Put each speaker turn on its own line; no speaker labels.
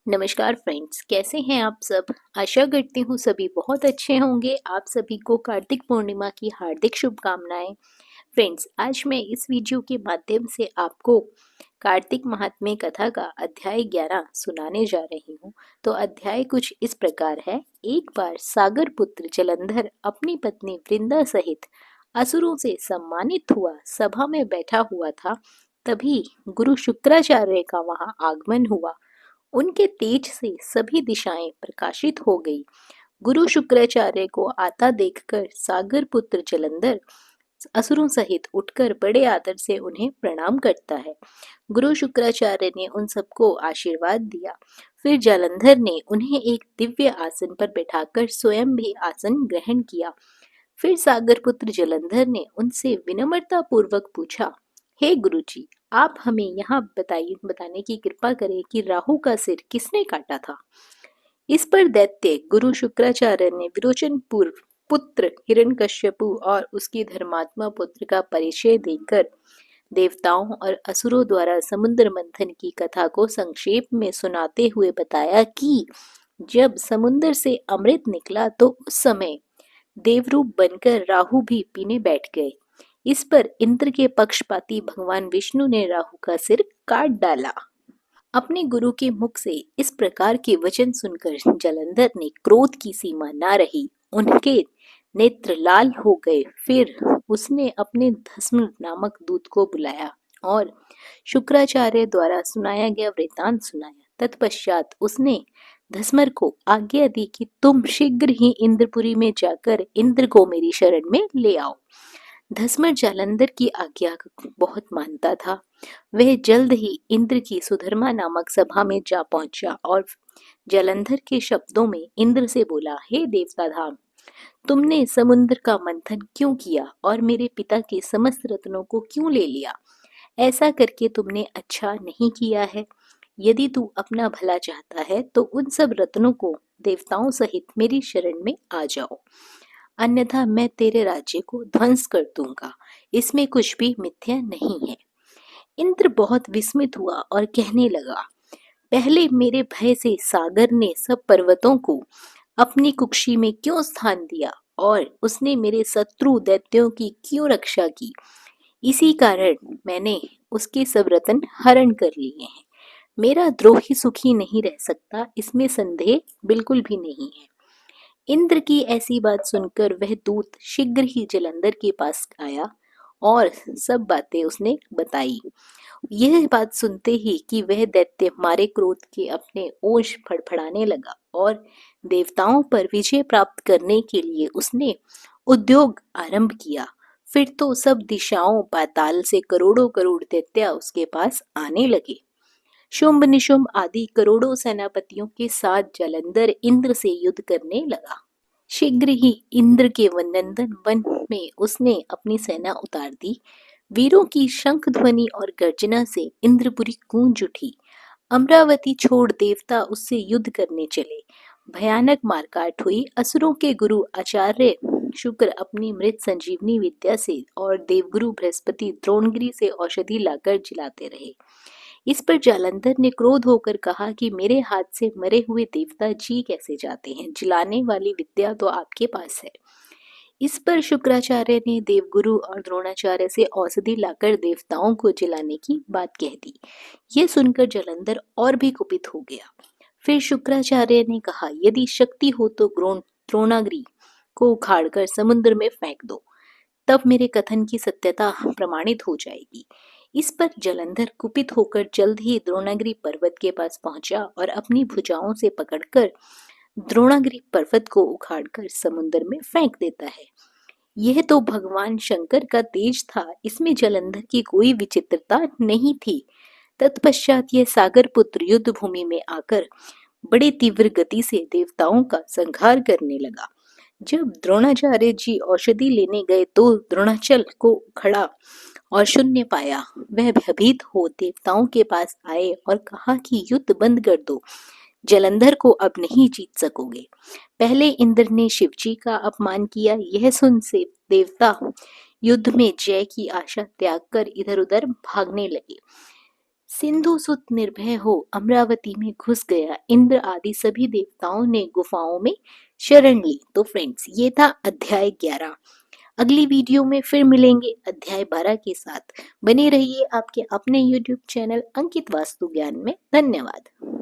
नमस्कार फ्रेंड्स, कैसे हैं आप सब। आशा करती हूँ सभी बहुत अच्छे होंगे। आप सभी को कार्तिक पूर्णिमा की हार्दिक शुभकामनाएं। फ्रेंड्स, आज मैं इस वीडियो के माध्यम से आपको कार्तिक महात्म्य कथा का अध्याय 11 सुनाने जा रही हूँ। तो अध्याय कुछ इस प्रकार है। एक बार सागर पुत्र जलंधर अपनी पत्नी वृंदा सहित असुरों से सम्मानित हुआ सभा में बैठा हुआ था। तभी गुरु शुक्राचार्य का वहां आगमन हुआ। उनके तेज से सभी दिशाएं प्रकाशित हो गई। गुरु शुक्राचार्य को आता देखकर सागर पुत्र जलंधर असुरों सहित उठकर बड़े आदर से उन्हें प्रणाम करता है। गुरु शुक्राचार्य ने उन सबको आशीर्वाद दिया। फिर जालंधर ने उन्हें एक दिव्य आसन पर बैठाकर स्वयं भी आसन ग्रहण किया। फिर सागर पुत्र जलंधर ने उनसे विनम्रता पूर्वक पूछा, हे गुरुजी, आप हमें यहाँ बताने की कृपा करें कि राहु का सिर किसने काटा था। इस पर दैत्य गुरु शुक्राचार्य ने विरोचन पूर्व पुत्र हिरण्यकश्यपु और उसकी धर्मात्मा पुत्र का परिचय देकर देवताओं और असुरों द्वारा समुद्र मंथन की कथा को संक्षेप में सुनाते हुए बताया कि जब समुद्र से अमृत निकला तो उस समय देवरूप बनकर राहु भी पीने बैठ गए। इस पर इंद्र के पक्षपाती भगवान विष्णु ने राहु का सिर काट डाला। अपने गुरु के मुख से इस प्रकार के वचन सुनकर जलंधर ने क्रोध की सीमा ना रही। उनके नेत्र लाल हो गए। फिर उसने अपने धस्म नामक दूत को बुलाया और शुक्राचार्य द्वारा सुनाया गया वृतांत सुनाया। तत्पश्चात उसने धस्मर को आज्ञा दी कि तुम शीघ्र ही इंद्रपुरी में जाकर इंद्र को मेरी शरण में ले आओ। धस्मर जालंधर की आज्ञा बहुत मानता था। वह जल्द ही इंद्र की सुधर्मा नामक सभा में जा पहुंचा और जालंधर के शब्दों में इंद्र से बोला, हे देवता धाम, तुमने समुद्र का मंथन क्यों किया और मेरे पिता के समस्त रत्नों को क्यों ले लिया। ऐसा करके तुमने अच्छा नहीं किया है। यदि तू अपना भला चाहता है तो उन सब रत्नों को देवताओं सहित मेरी शरण में आ जाओ, अन्यथा मैं तेरे राज्य को ध्वंस कर दूंगा। इसमें कुछ भी मिथ्या नहीं है। इंद्र बहुत विस्मित हुआ और कहने लगा, पहले मेरे भय से सागर ने सब पर्वतों को अपनी कुक्षी में क्यों स्थान दिया और उसने मेरे शत्रु दैत्यों की क्यों रक्षा की। इसी कारण मैंने उसके सब रत्न हरण कर लिए हैं। मेरा द्रोही सुखी नहीं रह सकता, इसमें संदेह बिल्कुल भी नहीं है। इंद्र की ऐसी बात सुनकर वह दूत शीघ्र ही जलंधर के पास आया और सब बातें उसने बताई। यह बात सुनते ही कि वह दैत्य मारे क्रोध के अपने ओष फड़फड़ाने लगा और देवताओं पर विजय प्राप्त करने के लिए उसने उद्योग आरंभ किया। फिर तो सब दिशाओं पाताल से करोड़ों करोड़ दैत्य उसके पास आने लगे। शुंभ निशुंभ आदि करोड़ों सेनापतियों के साथ जालंधर इंद्र से युद्ध करने लगा। शीघ्र ही इंद्र के नंदन वन में उसने अपनी सेना उतार दी। वीरों की शंख ध्वनि और गर्जना से इंद्रपुरी गूंज उठी। अमरावती छोड़ देवता उससे युद्ध करने चले। भयानक मारकाट हुई। असुरों के गुरु आचार्य शुक्र अपनी मृत संजीवनी विद्या से और देवगुरु बृहस्पति द्रोणगिरी से औषधि लाकर जिलाते रहे। इस पर जालंधर ने क्रोध होकर कहा कि मेरे हाथ से मरे हुए देवता जी कैसे जाते हैं, जिलाने वाली विद्या तो आपके पास है। इस पर शुक्राचार्य ने देवगुरु और द्रोणाचार्य से औषधि लाकर देवताओं को जिलाने की बात कह दी। यह सुनकर जालंधर और भी कुपित हो गया। फिर शुक्राचार्य ने कहा, यदि शक्ति हो तो द्रोणागिरी को उखाड़कर समुद्र में फेंक दो, तब मेरे कथन की सत्यता प्रमाणित हो जाएगी। इस पर जालंधर कुपित होकर जल्द ही द्रोणागिरी पर्वत के पास पहुंचा और अपनी भुजाओं से पकड़कर द्रोणागिरी पर्वत को उखाड़कर समुद्र में फेंक देता है। यह तो भगवान शंकर का तेज था, इसमें जालंधर की कोई विचित्रता नहीं थी। तत्पश्चात यह सागर पुत्र युद्ध भूमि में आकर बड़े तीव्र गति से देवताओं का संहार करने लगा। जब द्रोणाचार्य जी औषधि लेने गए तो द्रोणाचल को खड़ा और शून्य पाया। वह भयभीत हो देवताओं के पास आए और कहा कि युद्ध बंद कर दो, जालंधर को अब नहीं जीत सकोगे। पहले इंद्र ने शिवजी का अपमान किया। यह सुन से देवता युद्ध में जय की आशा त्याग कर इधर उधर भागने लगे। सिंधु सुत निर्भय हो अमरावती में घुस गया, इंद्र आदि सभी देवताओं ने गुफाओं में शरण ली। तो फ्रेंड्स, ये था अध्याय 11। अगली वीडियो में फिर मिलेंगे अध्याय 12 के साथ। बने रहिए आपके अपने YouTube चैनल अंकित वास्तु ज्ञान में। धन्यवाद।